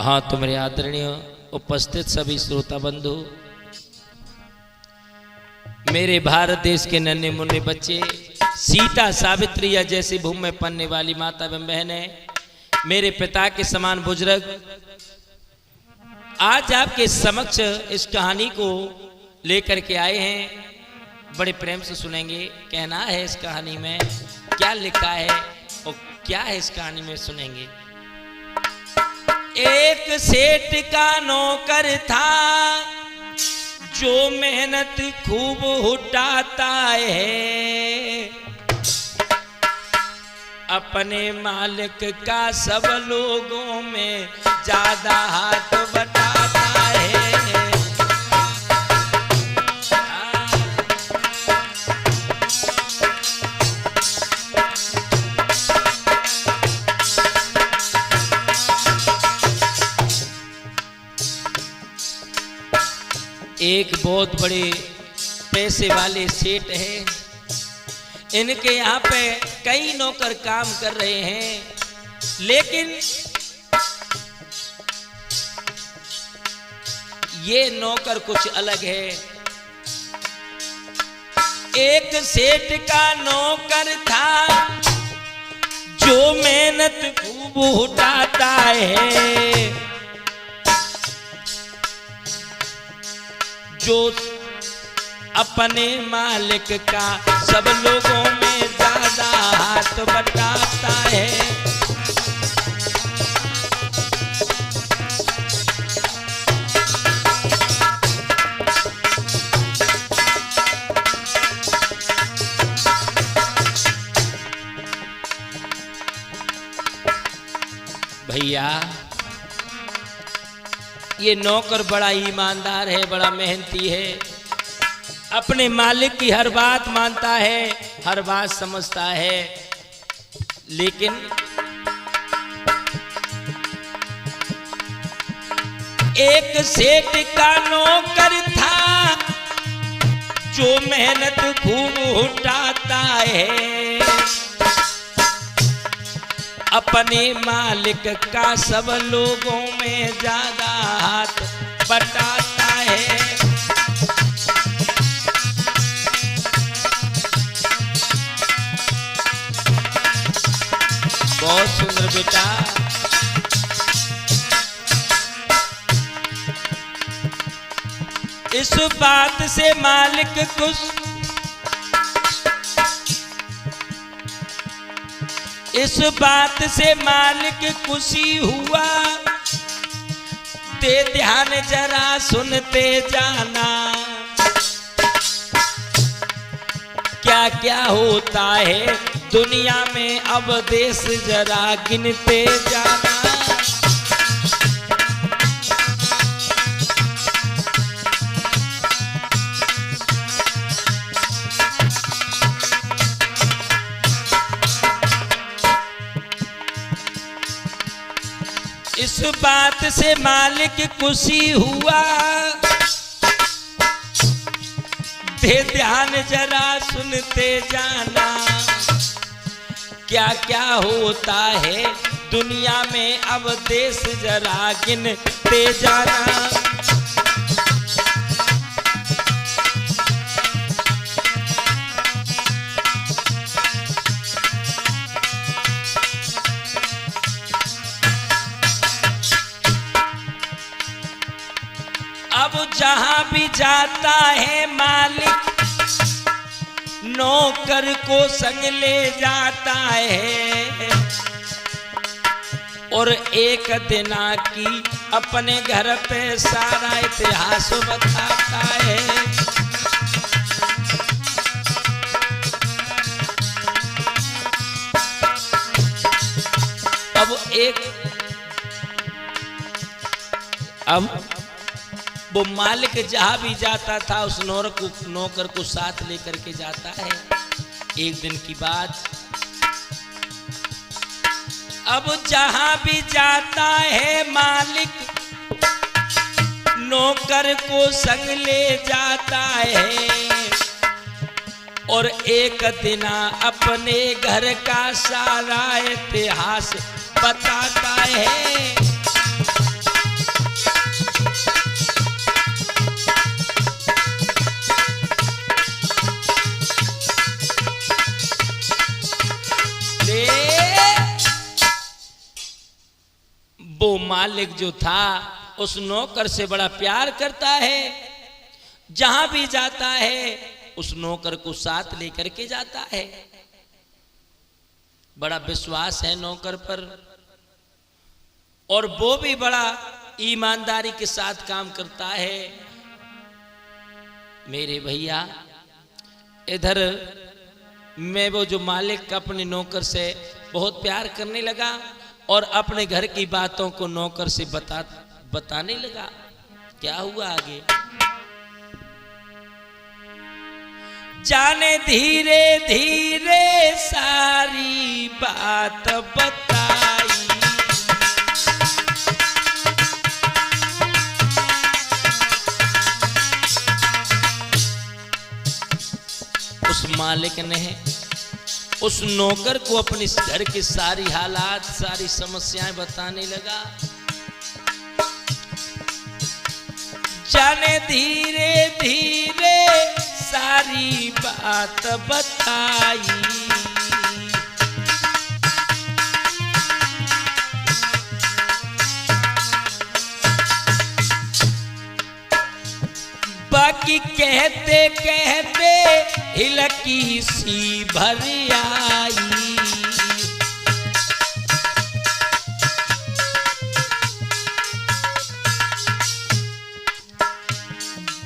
हाँ, तुम्हारे आदरणीय उपस्थित सभी श्रोता बंधु, मेरे भारत देश के नन्हे मुन्ने बच्चे, सीता सावित्री या जैसी भूमि में पलने वाली माता एवं बहनें, मेरे पिता के समान बुजुर्ग, आज आपके समक्ष इस कहानी को लेकर के आए हैं। बड़े प्रेम से सुनेंगे। कहना है इस कहानी में क्या लिखा है और क्या है इस कहानी में सुनेंगे। एक सेठ का नौकर था जो मेहनत खूब उठाता है, अपने मालिक का सब लोगों में ज्यादा हाथ बटाता है। एक बहुत बड़े पैसे वाले सेठ हैं। इनके यहाँ पे कई नौकर काम कर रहे हैं, लेकिन ये नौकर कुछ अलग है। एक सेठ का नौकर था जो मेहनत खूब उठाता है, जो अपने मालिक का सब लोगों में ज्यादा हाथ बटाता है। भैया, ये नौकर बड़ा ईमानदार है, बड़ा मेहनती है, अपने मालिक की हर बात मानता है, हर बात समझता है, लेकिन एक सेठ का नौकर था जो मेहनत खूब उठाता है, अपने मालिक का सब लोगों में ज्यादा हाथ बटाता है। बहुत सुंदर बेटा। इस बात से मालिक खुश, इस बात से मालिक खुशी हुआ। दे ध्यान जरा सुनते जाना, क्या क्या होता है दुनिया में, अब देश जरा गिनते जाना। इस बात से मालिक खुशी हुआ। दे ध्यान जरा सुनते जाना, क्या क्या होता है दुनिया में, अब देश जरा गिनते जाना। अब जहां भी जाता है मालिक, नौकर को संग ले जाता है, और एक दिन की अपने घर पे सारा इतिहास बताता है। अब वो मालिक जहां भी जाता था उस नौकर को साथ लेकर के जाता है। एक दिन की बात, अब जहां भी जाता है मालिक, नौकर को संग ले जाता है, और एक दिन अपने घर का सारा इतिहास बताता है। वो मालिक जो था उस नौकर से बड़ा प्यार करता है, जहां भी जाता है उस नौकर को साथ लेकर के जाता है। बड़ा विश्वास है नौकर पर, और वो भी बड़ा ईमानदारी के साथ काम करता है। मेरे भैया, इधर मैं वो जो मालिक अपने नौकर से बहुत प्यार करने लगा और अपने घर की बातों को नौकर से बताने लगा। क्या हुआ आगे? जाने धीरे धीरे सारी बात बताई, उस मालिक ने उस नौकर को अपने घर की सारी हालात, सारी समस्याएं बताने लगा। जाने धीरे धीरे सारी बात बताई, बाकी कहते कहते हिलकी सी भर आई,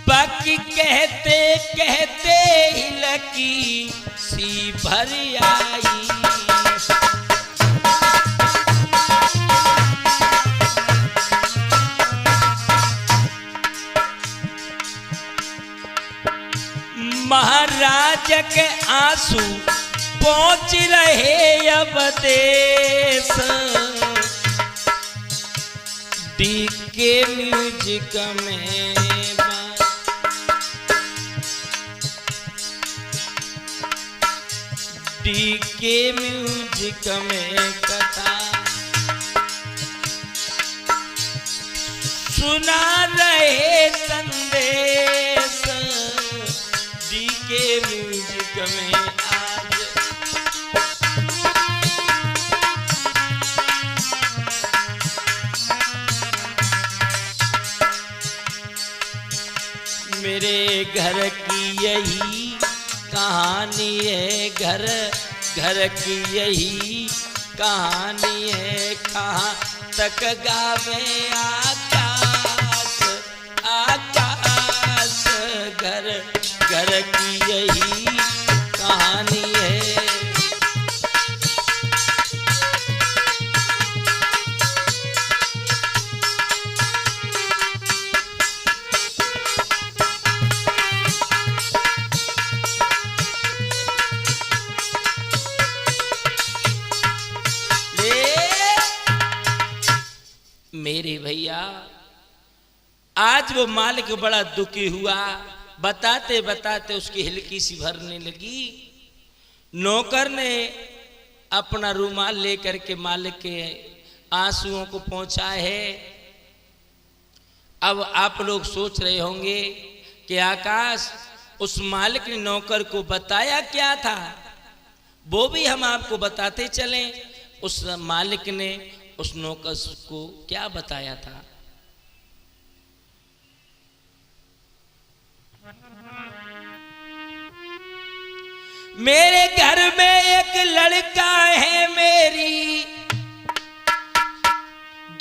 बाकी कहते कहते हिलकी सी भर आई। महाराज के आंसू पहुंच रहे अब देश, डीके म्यूजिक में डीके म्यूजिक में कथा सुना रहे संदेश, डीके म्यूजिक में आज। मेरे घर की यही कहानी है, घर की यही कहानी है, कहाँ तक गावे आकाश आकाश, घर की यही कहानी है। मेरे भैया, आज वो मालिक बड़ा दुखी हुआ, बताते बताते उसकी हिलकी सी भरने लगी। नौकर ने अपना रुमाल लेकर के मालिक के आंसुओं को पहुंचा है। अब आप लोग सोच रहे होंगे कि आकाश, उस मालिक ने नौकर को बताया क्या था, वो भी हम आपको बताते चलें। उस मालिक ने उस नौकर को क्या बताया था? मेरे घर में एक लड़का है, मेरी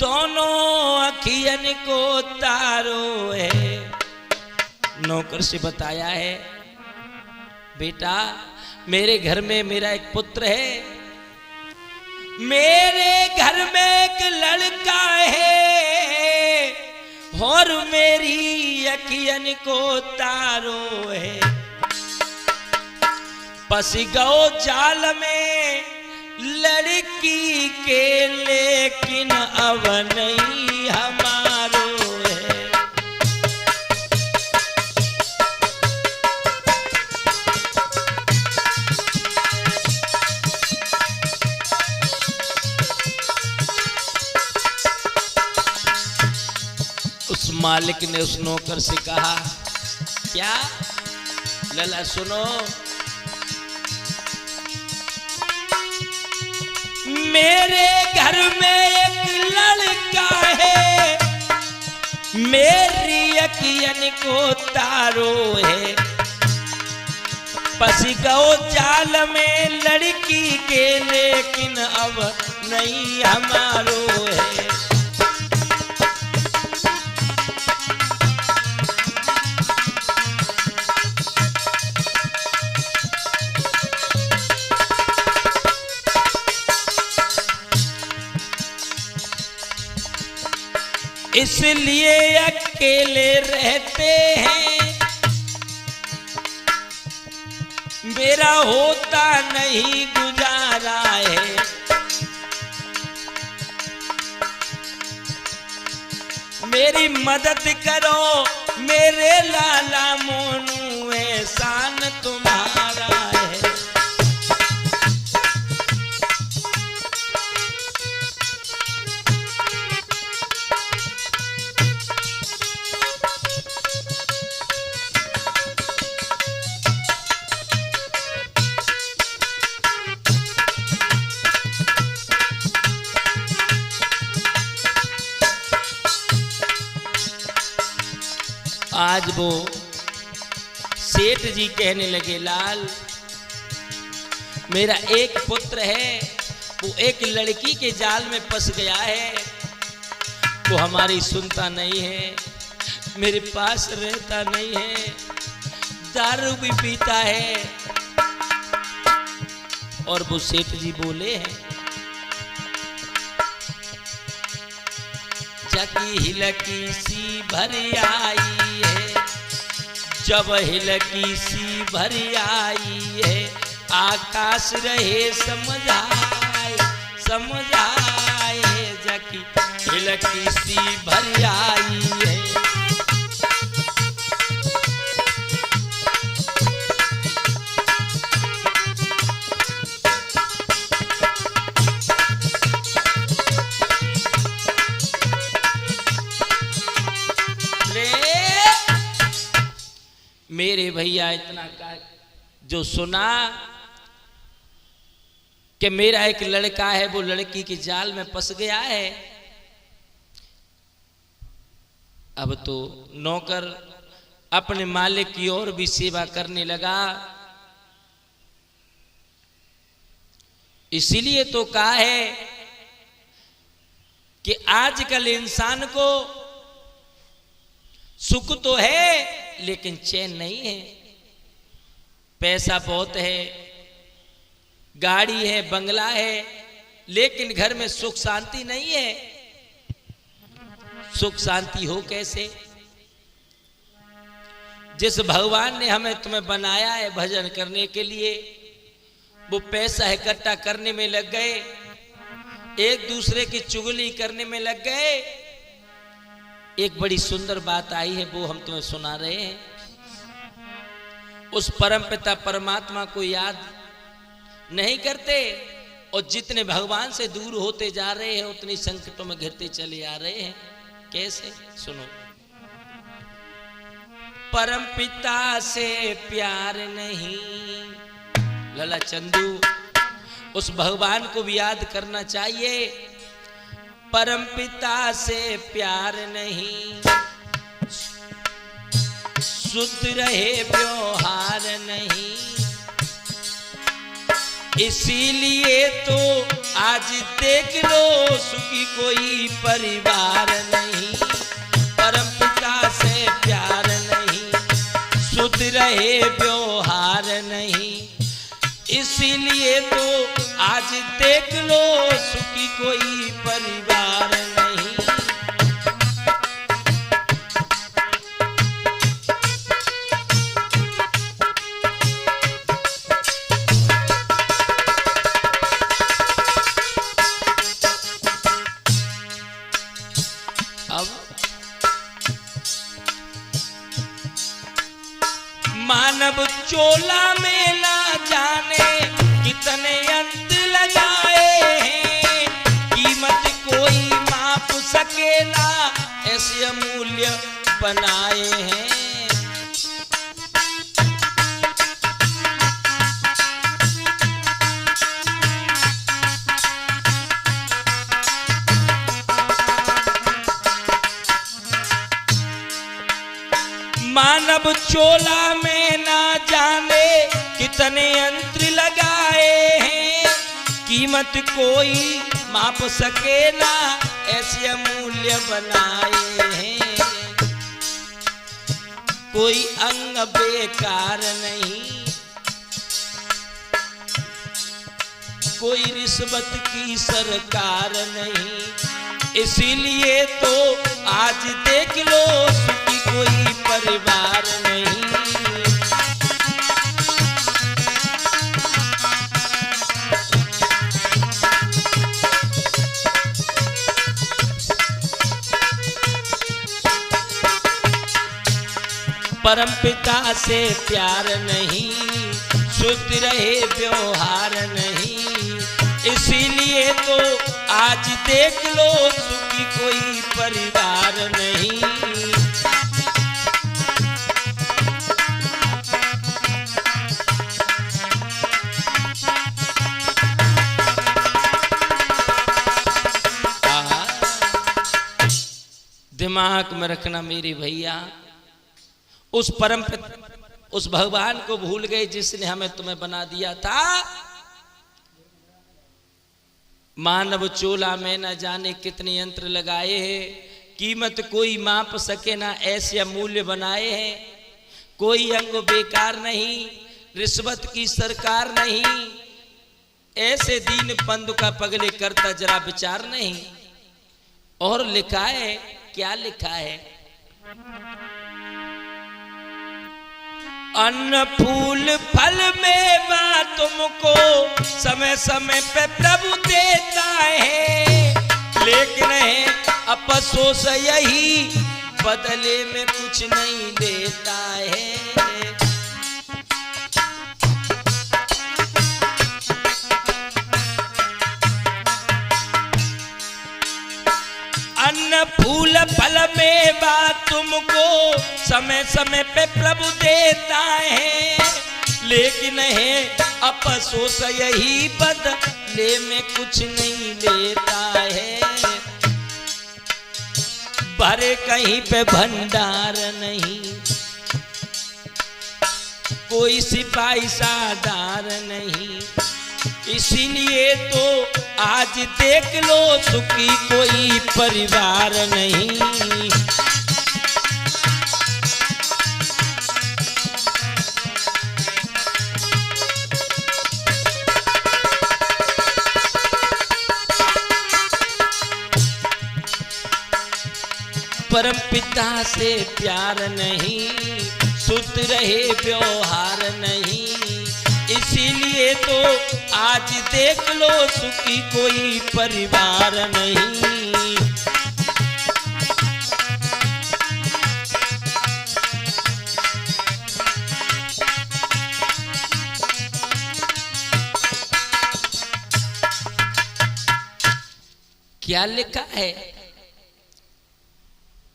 दोनों अखियन को तारो है। नौकर से बताया है, बेटा मेरे घर में मेरा एक पुत्र है, मेरे घर में एक लड़का है और मेरी अखियन को तारो है। फंस गओ जाल में लड़की के, लेकिन अब नहीं हमारो है। उस मालिक ने उस नौकर से कहा, क्या लला सुनो, मेरे घर में एक लड़का मेरी यकीन को तारो है, फंस गओ जाल में लड़की के, लेकिन अब नहीं हमारो है। इसलिए अकेले रहते हैं, मेरा होता नहीं गुजारा है। मेरी मदद करो मेरे लाला मोनू, एहसान तुम्हारा है। आज वो सेठ जी कहने लगे, लाल मेरा एक पुत्र है, वो एक लड़की के जाल में फंस गया है, वो हमारी सुनता नहीं है, मेरे पास रहता नहीं है, दारू भी पीता है। और वो सेठ जी बोले हैं, जकी हिलकी सी भर आई है, जब हिलकी सी भर आई है, आकाश रहे समझाए समझाए, जकी हिलकी सी भर आई है। मेरे भैया इतना का जो सुना कि मेरा एक लड़का है, वो लड़की की जाल में फंस गया है, अब तो नौकर अपने मालिक की और भी सेवा करने लगा। इसीलिए तो कहा है कि आजकल इंसान को सुख तो है लेकिन चैन नहीं है। पैसा बहुत है, गाड़ी है, बंगला है, लेकिन घर में सुख शांति नहीं है। सुख शांति हो कैसे? जिस भगवान ने हमें तुम्हें बनाया है भजन करने के लिए, वो पैसा इकट्ठा करने में लग गए, एक दूसरे की चुगली करने में लग गए। एक बड़ी सुंदर बात आई है, वो हम तुम्हें सुना रहे हैं। उस परमपिता परमात्मा को याद नहीं करते, और जितने भगवान से दूर होते जा रहे हैं उतनी संकटों में घिरते चले आ रहे हैं। कैसे? सुनो। परमपिता से प्यार नहीं, लला चंदू उस भगवान को भी याद करना चाहिए। परमपिता से प्यार नहीं, शुद्ध रहे व्यवहार नहीं, इसीलिए तो आज देख लो सुखी कोई परिवार नहीं। परमपिता से प्यार नहीं, शुद्ध रहे व्यवहार नहीं, इसीलिए तो आज देख लो सुखी कोई परिवार नहीं। अब मानव चोला में ना जाने कितने अंत लगाए हैं, कीमत कोई माप सकेला ऐसे अमूल्य बनाए हैं। मानव चोला में ना जाने कितने यंत्र लगाए हैं, कीमत कोई माप सके ना ऐसे अमूल्य बनाए हैं। कोई अंग बेकार नहीं, कोई रिश्वत की सरकार नहीं, इसीलिए तो आज देख लो सुखी कोई परिवार नहीं। परम पिता से प्यार नहीं, शुद्ध रहे व्यवहार नहीं, इसीलिए तो आज देख लो सुखी कोई परिवार नहीं। दिमाग में रखना मेरे भैया, उस परम उस भगवान को भूल गए जिसने हमें तुम्हें बना दिया था। मानव चोला में न जाने कितने यंत्र लगाए हैं, कीमत कोई माप सके ना ऐसे अमूल्य बनाए हैं। कोई अंग बेकार नहीं, रिश्वत की सरकार नहीं, ऐसे दीन बंधु का पगले करता जरा विचार नहीं। और लिखा है, क्या लिखा है? अन्न फूल फल मेवा तुमको समय समय पे प्रभु देता है, लेकिन है अफसोस यही बदले में कुछ नहीं देता है। अन्न फूल फल मेवा तुमको समय समय पे प्रभु देता है, लेकिन है अफसोस यही बदले में कुछ नहीं लेता है। भरे कहीं पे भंडार नहीं, कोई सिपाही सादार नहीं, इसीलिए तो आज देख लो सुखी कोई परिवार नहीं। परम पिता से प्यार नहीं, शुद्ध रहे व्यवहार नहीं, इसीलिए तो आज देख लो सुखी कोई परिवार नहीं। क्या लिखा है?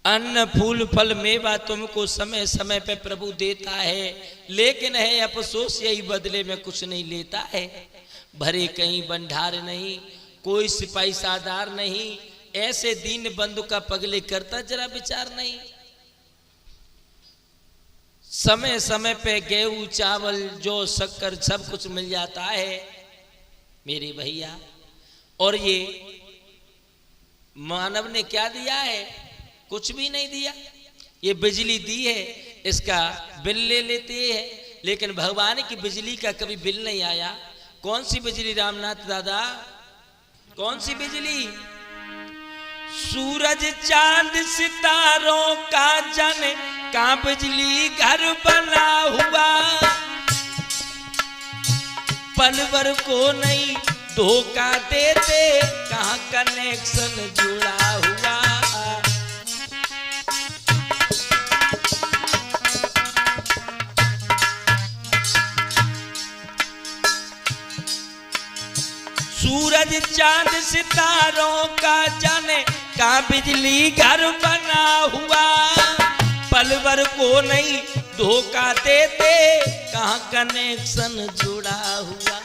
अन्न फूल फल मेवा तुमको समय समय पे प्रभु देता है, लेकिन है अफसोस यही बदले में कुछ नहीं लेता है। भरे कहीं भंडार नहीं, कोई सिपाही सादार नहीं, ऐसे दीन बंधु का पगले करता जरा विचार नहीं। समय समय पे गेहूं चावल जौ शक्कर सब कुछ मिल जाता है मेरे भैया। और ये मानव ने क्या दिया है? कुछ भी नहीं दिया। ये बिजली दी है, इसका बिल ले लेते हैं, लेकिन भगवान की बिजली का कभी बिल नहीं आया। कौन सी बिजली रामनाथ दादा? कौन सी बिजली? सूरज चांद सितारों का जाने का बिजली घर बना हुआ, पल भर को नहीं धोखा देते, कहाँ कनेक्शन जुड़ा हुआ। सूरज चांद सितारों का जाने का बिजली घर बना हुआ, पल भर को नहीं धोखा देते, कहाँ कनेक्शन जुड़ा हुआ।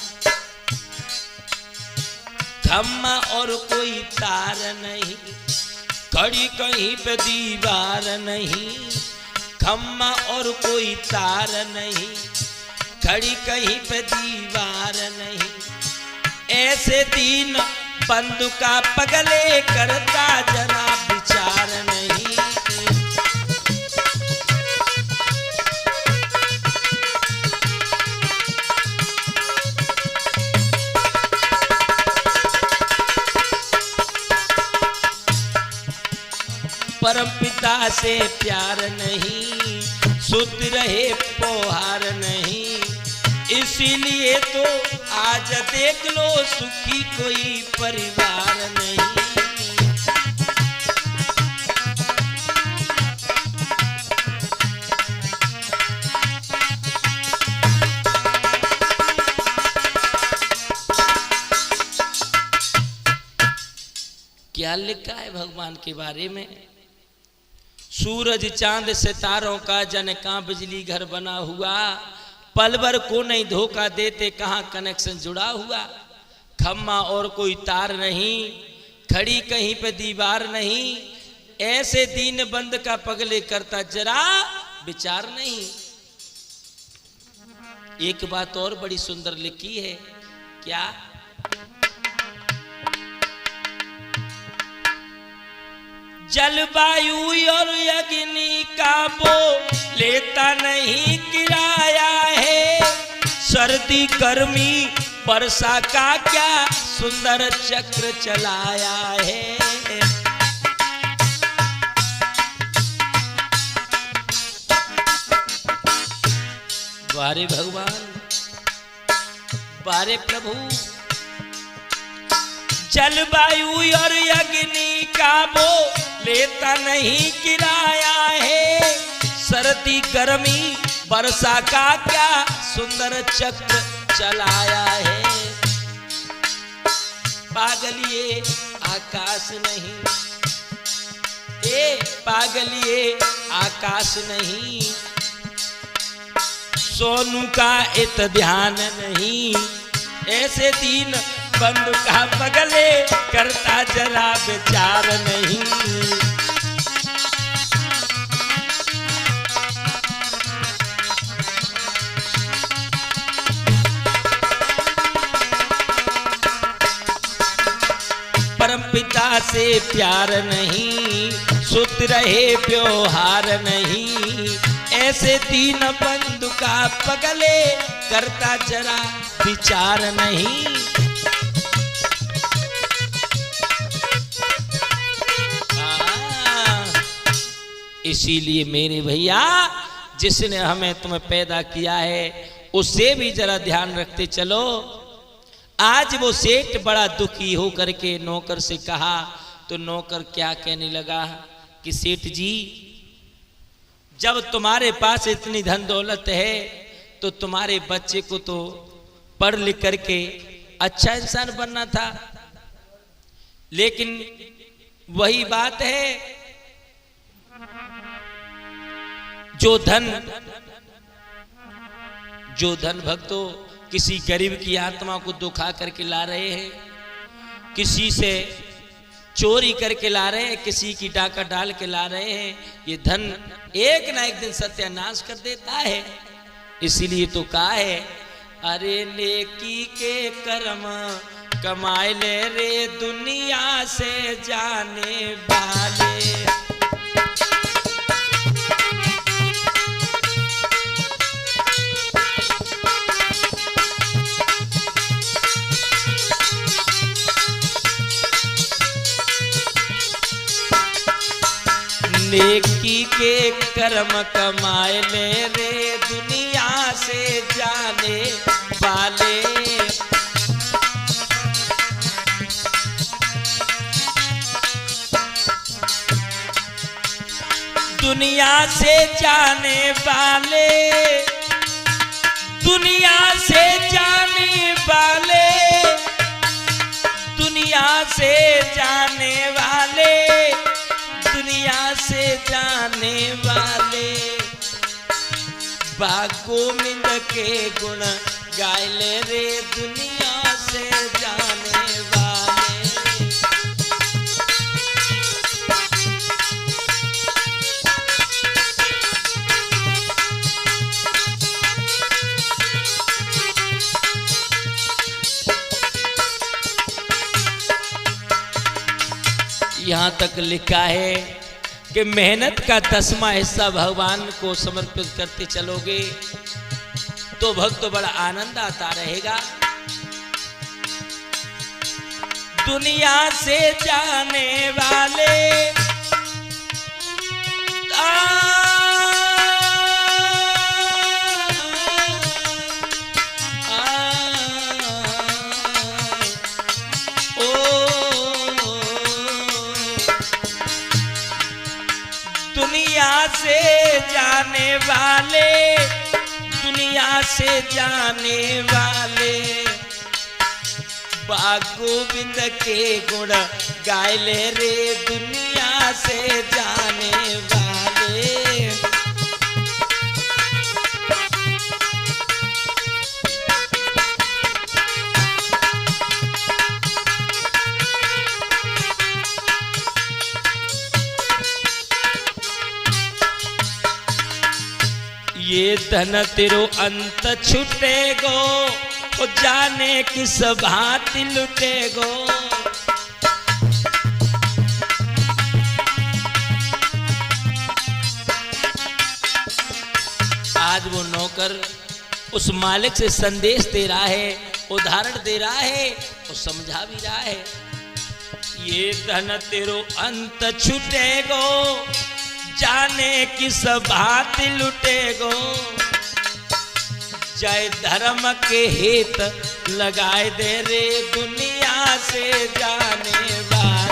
खम्मा और कोई तार नहीं, खड़ी कहीं पे दीवार नहीं, खम्मा और कोई तार नहीं, खड़ी कहीं पे दीवार नहीं, ऐसे दीन बंधु का पगले करता जरा विचार नहीं। परम पिता से प्यार नहीं, शुद्ध रहे पोहार नहीं, इसीलिए तो आज देख लो सुखी कोई परिवार नहीं। क्या लिखा है भगवान के बारे में? सूरज चांद सितारों का जन का बिजली घर बना हुआ, पल भर को नहीं धोखा देते कहाँ कनेक्शन जुड़ा हुआ। खम्मा और कोई तार नहीं, खड़ी कहीं पे दीवार नहीं, ऐसे दीन बंद का पगले करता जरा विचार नहीं। एक बात और बड़ी सुंदर लिखी है, क्या? जलवायु और अग्नि का वो लेता नहीं किराया है, सर्दी गर्मी वर्षा का क्या सुंदर चक्र चलाया है। बारे भगवान, बारे प्रभु, जलवायु और अग्नि का वो लेता नहीं किराया है, सर्दी गर्मी वर्षा का क्या सुंदर चक्र चलाया है। पागल ये आकाश नहीं, पागल ये आकाश नहीं, सोनू का इत ध्यान नहीं, ऐसे दीन बंधु का पगले करता जरा विचार नहीं। परम पिता से प्यार नहीं, शुद्ध रहे व्यवहार नहीं, ऐसे दीन बंधु का पगले करता जरा विचार नहीं। इसीलिए मेरे भैया, जिसने हमें तुम्हें पैदा किया है उससे भी जरा ध्यान रखते चलो। आज वो सेठ बड़ा दुखी हो करके नौकर से कहा, तो नौकर क्या कहने लगा कि सेठ जी, जब तुम्हारे पास इतनी धन दौलत है तो तुम्हारे बच्चे को तो पढ़ लिख करके अच्छा इंसान बनना था, लेकिन वही बात है, जो धन भक्तों किसी गरीब की आत्मा को दुखा करके ला रहे हैं, किसी से चोरी करके ला रहे हैं, किसी की डाका डाल के ला रहे हैं, ये धन एक ना एक दिन सत्यानाश कर देता है। इसीलिए तो कहा है, अरे नेकी के कर्म कमाए ले रे दुनिया से जाने वाले। नेकी के कर्म कमाए ले रे दुनिया से जाने वाले। दुनिया से जाने वाले, दुनिया से जाने वाले, दुनिया से जाने वाले, दुनिया से जाने वाले, गोविंद के गुण गाय ले रे दुनिया से जाने वाले। यहाँ तक लिखा है कि मेहनत का 10वां हिस्सा भगवान को समर्पित करते चलोगे तो भक्त बड़ा आनंद आता रहेगा। दुनिया से जाने वाले दुनिया से जाने वाले, दुनिया से जाने वाले बाग गोविंद के गुण गाय ले रे, दुनिया से जाने वाले। ये धन तेरो अंत छुटेगो, ओ जाने किस भांति लुटेगो। आज वो नौकर उस मालिक से संदेश दे रहा है, उदाहरण दे रहा है और समझा भी रहा है। ये धन तेरो अंत छुटेगो, जाने किस भांति लुटेगो। जय धर्म के हित लगाए दे रे, दुनिया से जाने वाले।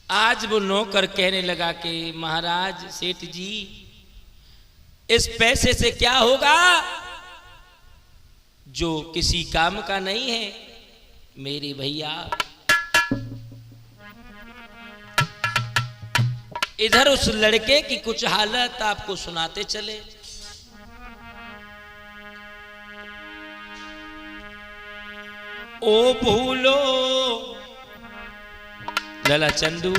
आज वो नौकर कहने लगा कि महाराज सेठ जी, इस पैसे से क्या होगा जो किसी काम का नहीं है। मेरे भैया इधर उस लड़के की कुछ हालत आपको सुनाते चले। ओ भूलो लला चंदू,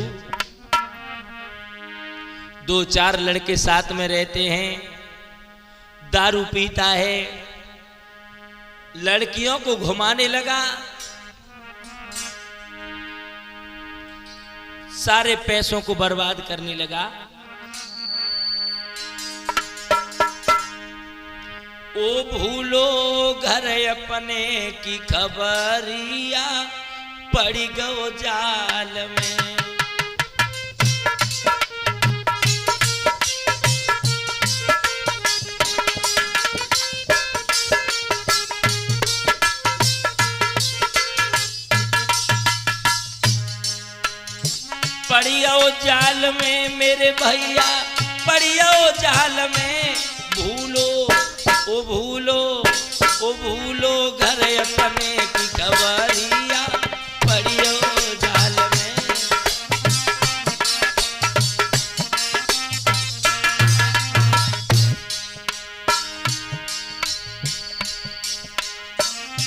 2-4 लड़के साथ में रहते हैं, दारू पीता है, लड़कियों को घुमाने लगा, सारे पैसों को बर्बाद करने लगा। ओ भूलो घर अपने की खबरिया, पड़ी गो जाल में। पड़ी गो जाल में मेरे भैया, पड़ी गो जाल में। भूलो ओ भूलो, ओ भूलो घर अपने की खबरिया, पड़ियो जाल में।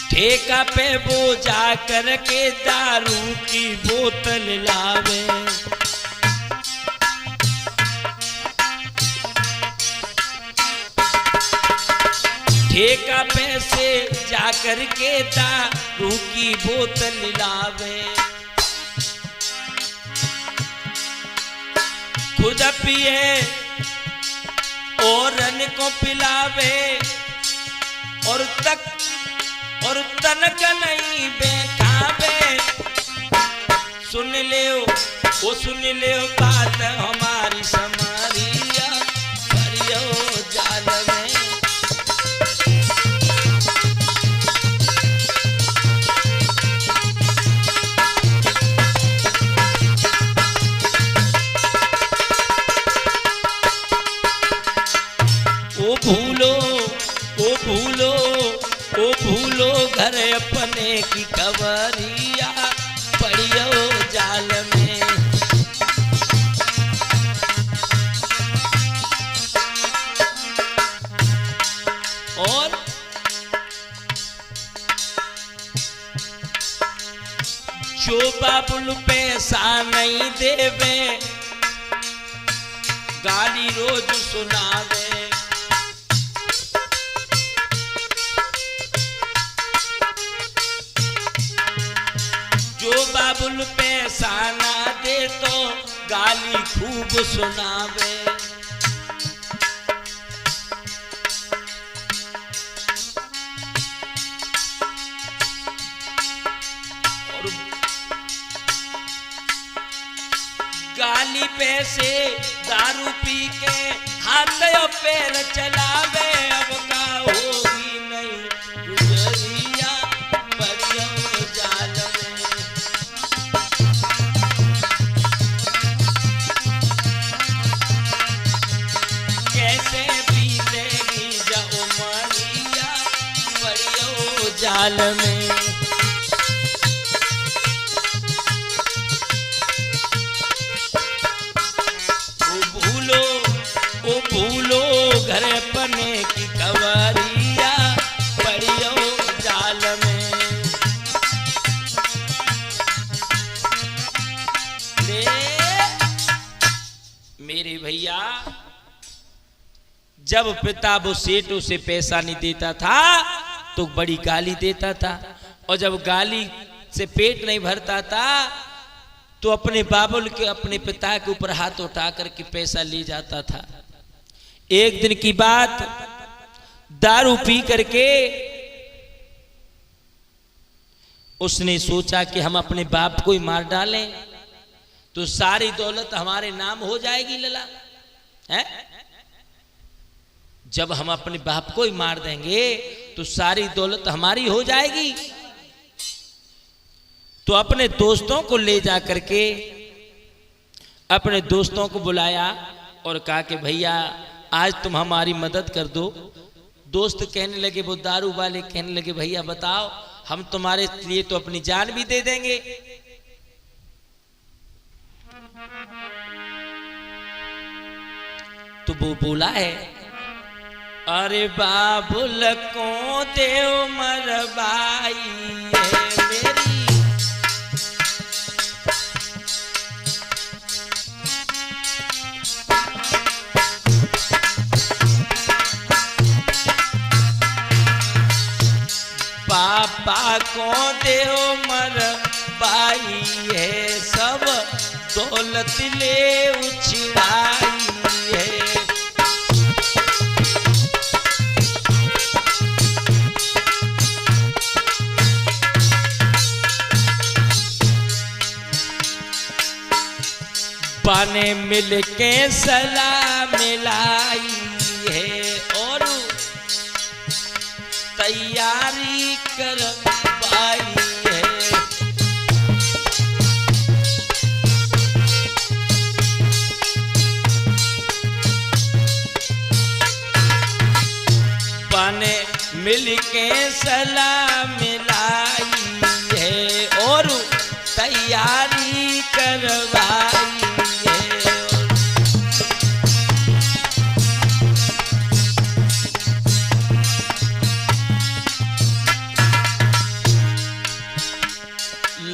ठेका पे बोझा करके दारू की बोतल लावे। ठेका पे से जाकर के दारू की बोतल लावे। खुद पिए और रन को पिलावे, और तनक नहीं बेखावे। सुन ले ओ सुन ले बात हमारी समारिया, परियो जाल में। ओ भूलो ओ भूलो ओ भूलो घर अपने की खबरिया, पड़ियो जाल में। जो बाबुल पैसा नहीं देवे गाली रोज सुनावे। जो बाबुल पैसा ना दे तो गाली खूब सुनावे। गाली पैसे दारू पी के हाथ पैर चलावे। अब का होगी नहीं गुजरिया परियो जाल में। कैसे बीतेगी जाओ मरिया परियो जाल में। घर पने की कवरिया परियो जाल में। ले मेरे भैया जब पिता वो सेठ उसे पैसा नहीं देता था तो बड़ी गाली देता था, और जब गाली से पेट नहीं भरता था तो अपने बाबुल के अपने पिता के ऊपर हाथ उठा करके पैसा ले जाता था। एक दिन की बात, दारू पी करके उसने सोचा कि हम अपने बाप को ही मार डालें तो सारी दौलत हमारे नाम हो जाएगी लला है। जब हम अपने बाप को ही मार देंगे तो सारी दौलत हमारी हो जाएगी। तो अपने दोस्तों को ले जा करके अपने दोस्तों को बुलाया और कहा कि भैया आज तुम हमारी मदद कर दो। दोस्त कहने लगे, वो दारू वाले कहने लगे भैया बताओ, हम तुम्हारे लिए तो अपनी जान भी दे देंगे। तो वो बोला है, अरे बाबुल को देव मरबाई है मेरी। पापा को देव मरबाई है, सब दौलत ले उछिड़ाई है। बने मिल के सलाह मिलाई है और तैयारी करवाई है। बने मिल के सलाह मिलाई है और तैयारी करवाई है।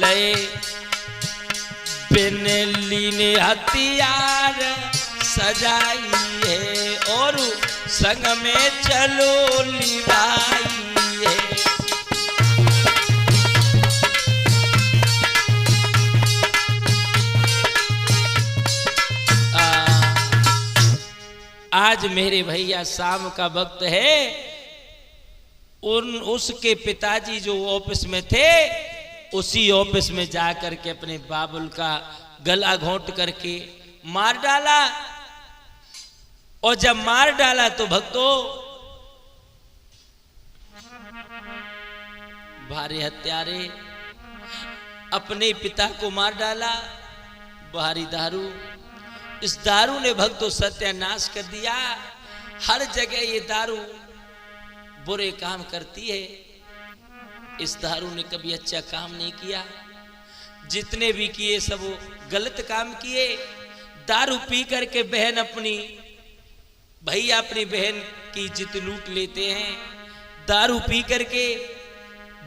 लय बिनली ने हथियार सजाई है और संग में चलो लिवाई है। आज मेरे भैया शाम का वक्त है। उसके पिताजी जो ऑफिस में थे उसी ऑफिस में जाकर के अपने बाबुल का गला घोंट करके मार डाला। और जब मार डाला तो भक्तों भारी हत्यारे अपने पिता को मार डाला। भारी दारू, इस दारू ने भक्तों सत्यानाश कर दिया। हर जगह ये दारू बुरे काम करती है। इस दारू ने कभी अच्छा काम नहीं किया। जितने भी किए सब गलत काम किए। दारू पी करके बहन अपनी भैया अपनी बहन की इज्जत लूट लेते हैं। दारू पी करके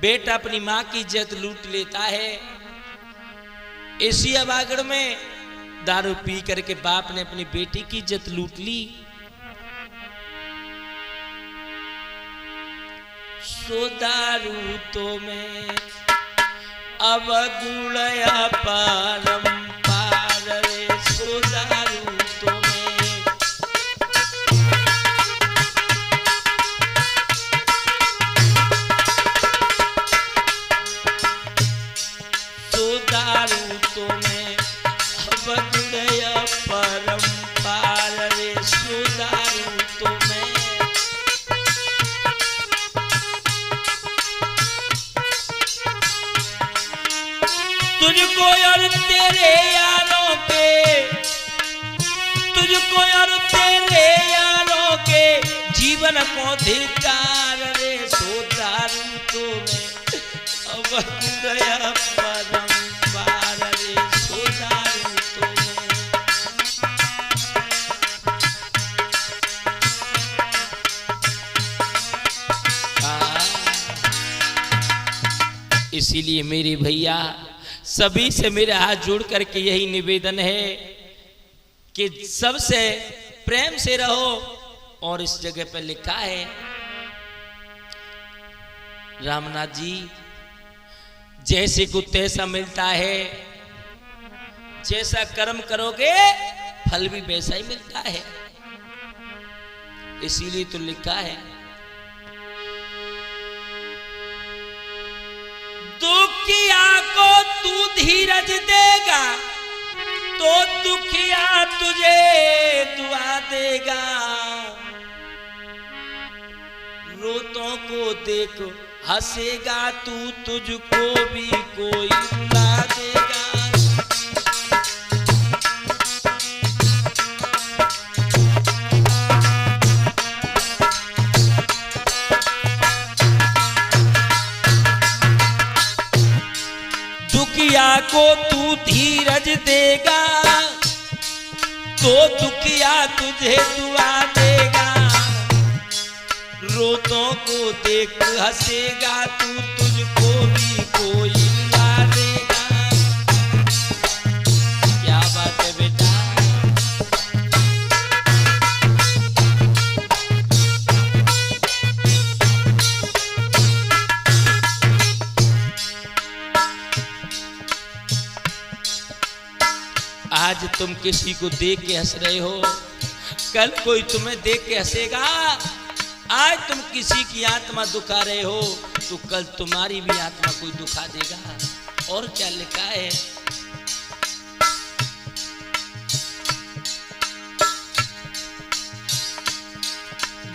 बेटा अपनी माँ की इज्जत लूट लेता है। इसी अबागड़ में दारू पी करके बाप ने अपनी बेटी की इज्जत लूट ली। सो दारू तो मैं अब गुड़या परम्पार रे, सो दारू तो मैं सो दारू तो मैं अब गुड़या परम्पार रे, सो दारू तो मैं तुझको और तेरे यारों के, तुझको और तेरे यारों के जीवन को धिक्कार रे, सो दारू तो मैं अब गया परम्पार रे, सो दारू तो मैं। इसीलिए मेरे भैया सभी से मेरे हाथ जोड़ करके यही निवेदन है कि सबसे प्रेम से रहो। और इस जगह पर लिखा है रामनाथ जी, जैसे को तैसा मिलता है, जैसा कर्म करोगे फल भी वैसा ही मिलता है। इसीलिए तो लिखा है दुखिया को तू धीरज देगा तो दुखिया तुझे दुआ देगा, रोतों को देख हंसेगा तू, तुझको भी कोई रुला देगा। दुखिया को तू धीरज देगा तो दुखिया तुझे दुआ देगा, रोतों को देख हंसेगा तू, तुझको भी कोई रुला देगा। क्या बात है बेटा। आज तुम किसी को देख के हंस रहे हो, कल कोई तुम्हें देख के हंसेगा। आज तुम किसी की आत्मा दुखा रहे हो तो कल तुम्हारी भी आत्मा कोई दुखा देगा। और क्या लिखा है,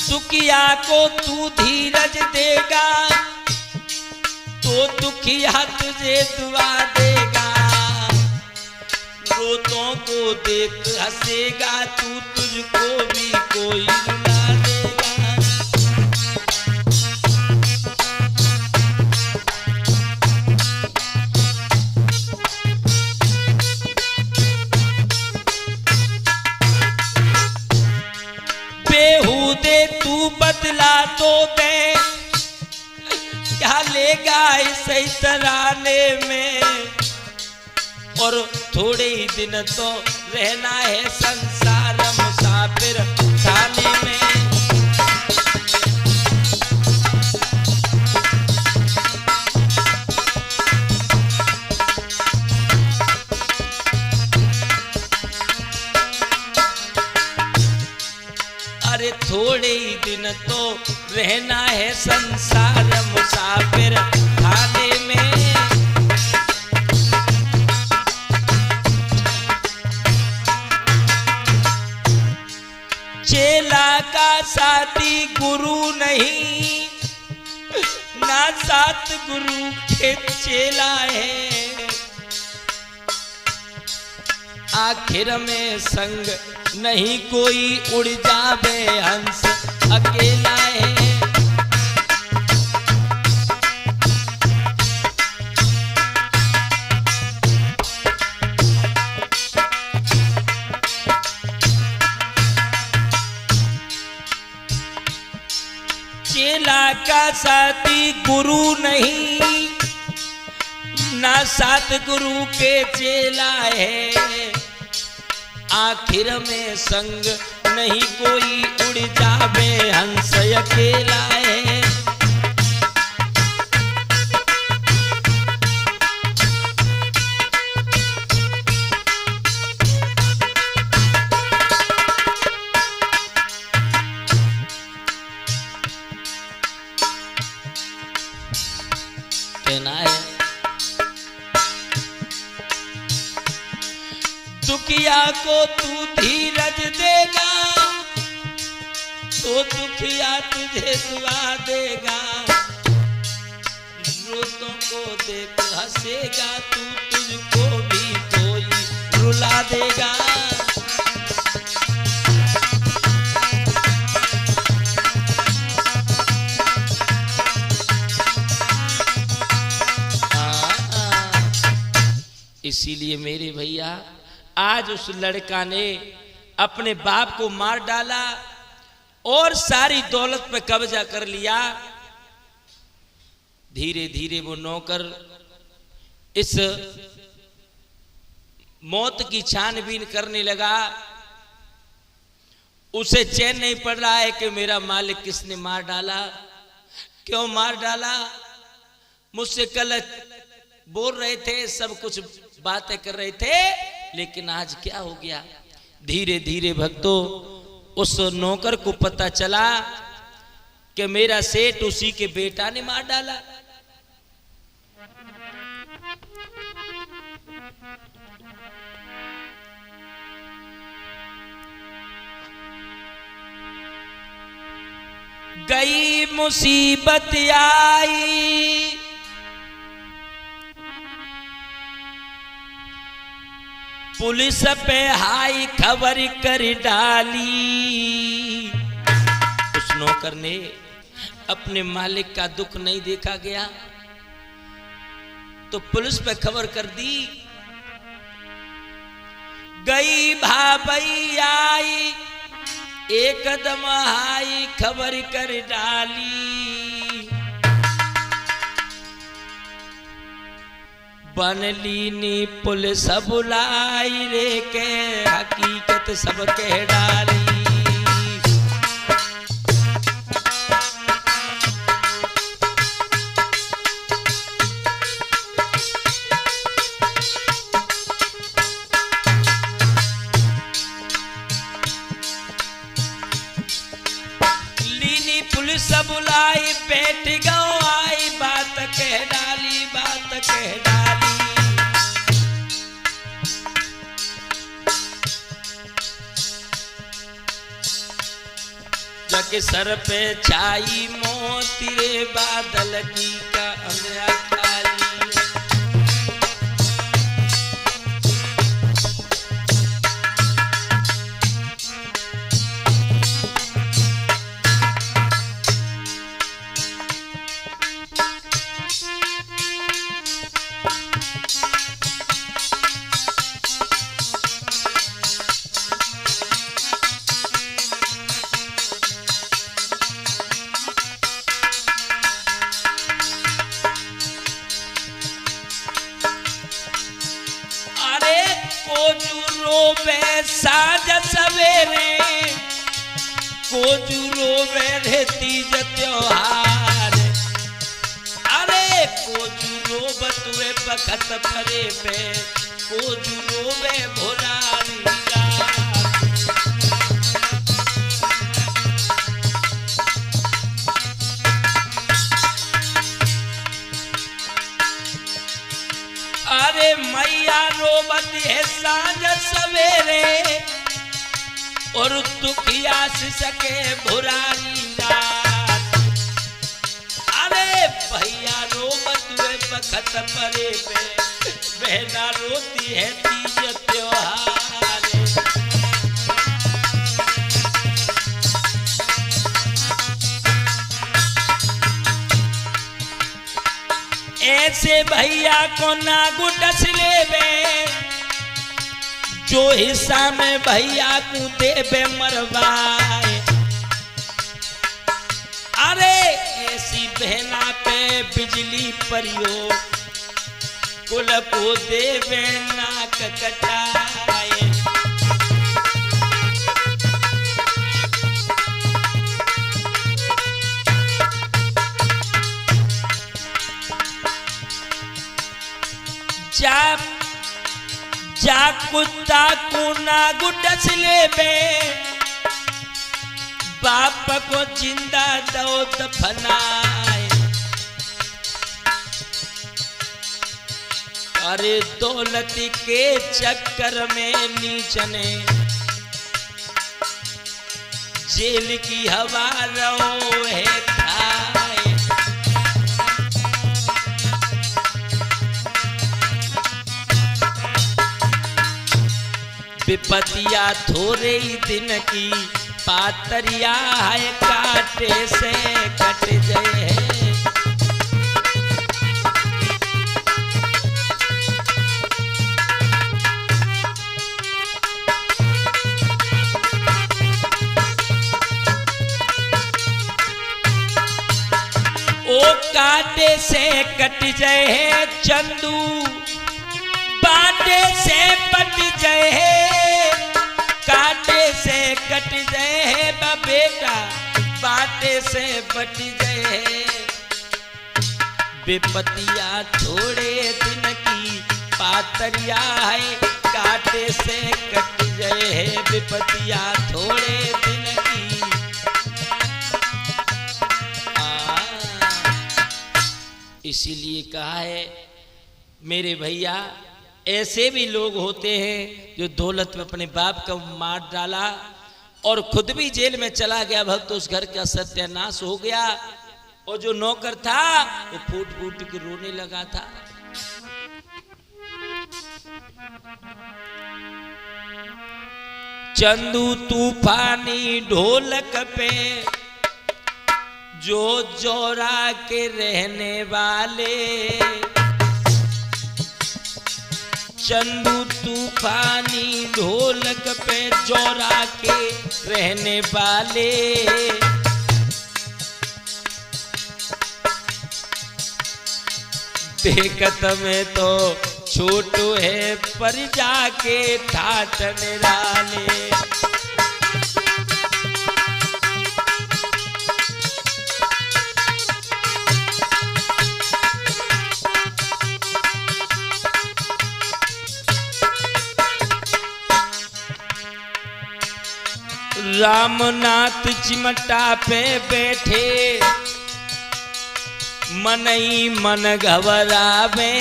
दुखिया को तू धीरज देगा तो दुखिया तुझे दुआ देगा, रोतों को देख हंसेगा तू, तुझको भी कोई रुला देगा। बेहूदे तू बदला तो दे, क्या लेगा इसे तराने में, और थोड़े ही दिन तो रहना है संसार मुसाफिर खाने में। अरे थोड़े ही दिन तो रहना है संसार मुसाफिर खाने में। चेला का साथी गुरु नहीं, ना साथ गुरु के चेला है, आखिर में संग नहीं कोई उड़ जावे हंस अकेला है। चेला का साथी गुरु नहीं, ना सात गुरु के चेला है, आखिर में संग नहीं कोई, उड़ जावे हंस अकेला है। कहना है दुखिया को तू धीरज देगा तो दुखिया तुझे दुआ देगा, रोतों को देख हंसेगा तू, तुझको भी कोई रुला देगा। इसीलिए मेरे भैया आज उस लड़का ने अपने बाप को मार डाला और सारी दौलत पे कब्जा कर लिया। धीरे धीरे वो नौकर इस मौत की छानबीन करने लगा। उसे चैन नहीं पड़ रहा है कि मेरा मालिक किसने मार डाला, क्यों मार डाला। मुझसे कल बोल रहे थे, सब कुछ बातें कर रहे थे, लेकिन आज क्या हो गया। धीरे धीरे भक्तों उस नौकर को पता चला कि मेरा सेठ उसी के बेटा ने मार डाला। गई मुसीबत आई, पुलिस पे हाई खबर कर डाली। उस नौकर ने अपने मालिक का दुख नहीं देखा गया तो पुलिस पे खबर कर दी। गई भाई आई, एक कदम हाई खबर कर डाली। बनलीनी पुलिस बुलाई रे के हकीकत सब कह डाली। लीनी पुलिस बुलाई, बैठ गओ आई, बात कह डाली, बात कह डाली। जग सर पे छाई मोती रे, बादल की का अंधेरा खाली। साँझ सवेरे कोजू रोवे रे तीज त्योहार। अरे कोजू रोब तुए बखत परे पे, कोजू रोवे भोरारी रात। अरे मैया रोबत है साँझ सवेरे, और दुखिया से सके भुरारी रात। अरे भैया रोबत हुए बखत परे पे, बहना रोती है तीज त्योहार। ऐसे भैया को नागु डस लेवे, जो हिस्सा में भैया को देवे मरवाए। अरे ऐसी बहना पे बिजली परियो, कुल को देवे नाक कटाए। जा कुत्ता को नाग डस ले बे, बाप को जिंदा दो दफनाए। अरे दौलत के चक्कर में नीचने जेल की हवा रो है खाए। विपतिया थोड़े ही दिन की पातरिया है, काटे से कट जाए। ओ काटे से कट जाए चंदू, बाटे से पट जाए। काटे से कट जाए बेटा, बाटे से बट जाए। विपतिया थोड़े दिन की पातरिया है, काटे से कट जाए। विपतिया थोड़े दिन की। इसीलिए कहा है मेरे भैया, ऐसे भी लोग होते हैं जो दौलत में अपने बाप को मार डाला और खुद भी जेल में चला गया। भक्त उस घर का सत्यानाश हो गया। और जो नौकर था वो फूट फूट के रोने लगा था। चंदू तूफानी ढोलक पे जो जोरा के रहने वाले, चंदू तूफानी ढोलक पे जोरा के रहने वाले। देखत में तो छोटू है पर जाके ठाठन डाले। रामनाथ चिमटा पे बैठे मन ही मन घबरावे।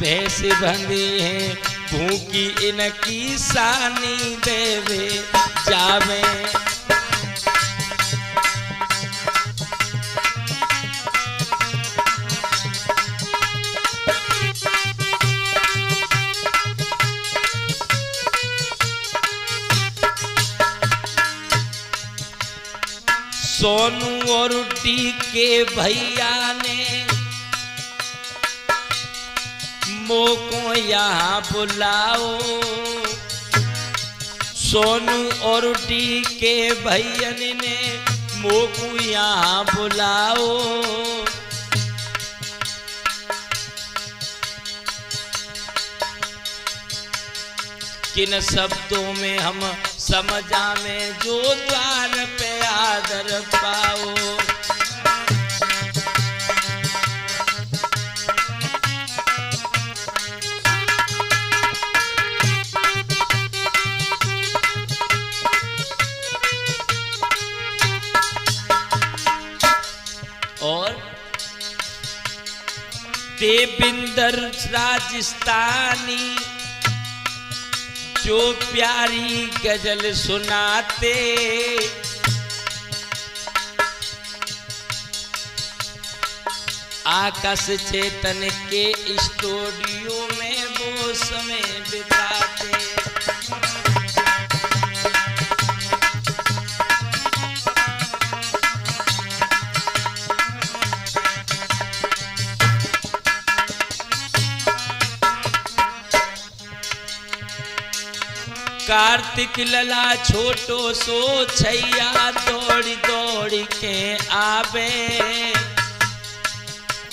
भैंस बंधी है भूखी इनकी सानी देवे जावे। सोनू और डी के भैया ने मोको यहाँ बुलाओ। सोनू और डी के भैया ने मोको यहाँ बुलाओ। किन शब्दों में हम समझा में जो द्वार पे आदर पाओ। और देविंदर राजस्थानी जो प्यारी गजल सुनाते। आकाश चेतन के स्टूडियो में वो समय बिताते। कार्तिक लला छोटो सो छैया दौड़ी दौड़ी के आवे।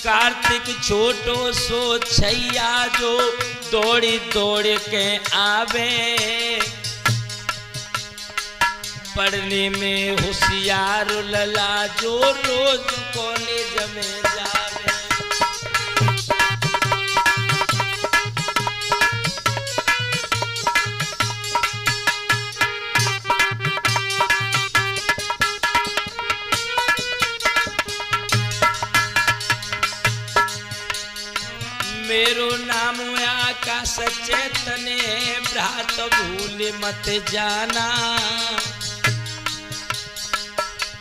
कार्तिक छोटो सो छैया जो दौड़ी दौड़ के आवे, पढ़ने में होशियार लला जो रोज कॉलेज में जावे। मेरो नाम आकाश चैतन्य भ्रात भूल मत जाना,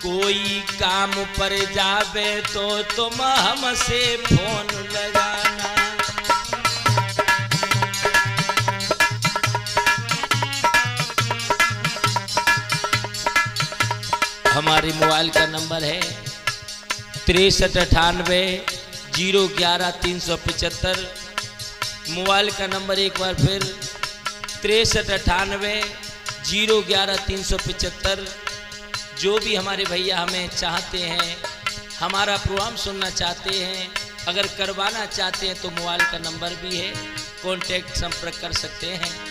कोई काम पर जावे तो तुम हमसे फोन लगाना। हमारे मोबाइल का नंबर है 6398-011-375। मोबाइल का नंबर एक बार फिर 6398-011-375। जो भी हमारे भैया हमें चाहते हैं, हमारा प्रोग्राम सुनना चाहते हैं, अगर करवाना चाहते हैं तो मोबाइल का नंबर भी है, कांटेक्ट संपर्क कर सकते हैं।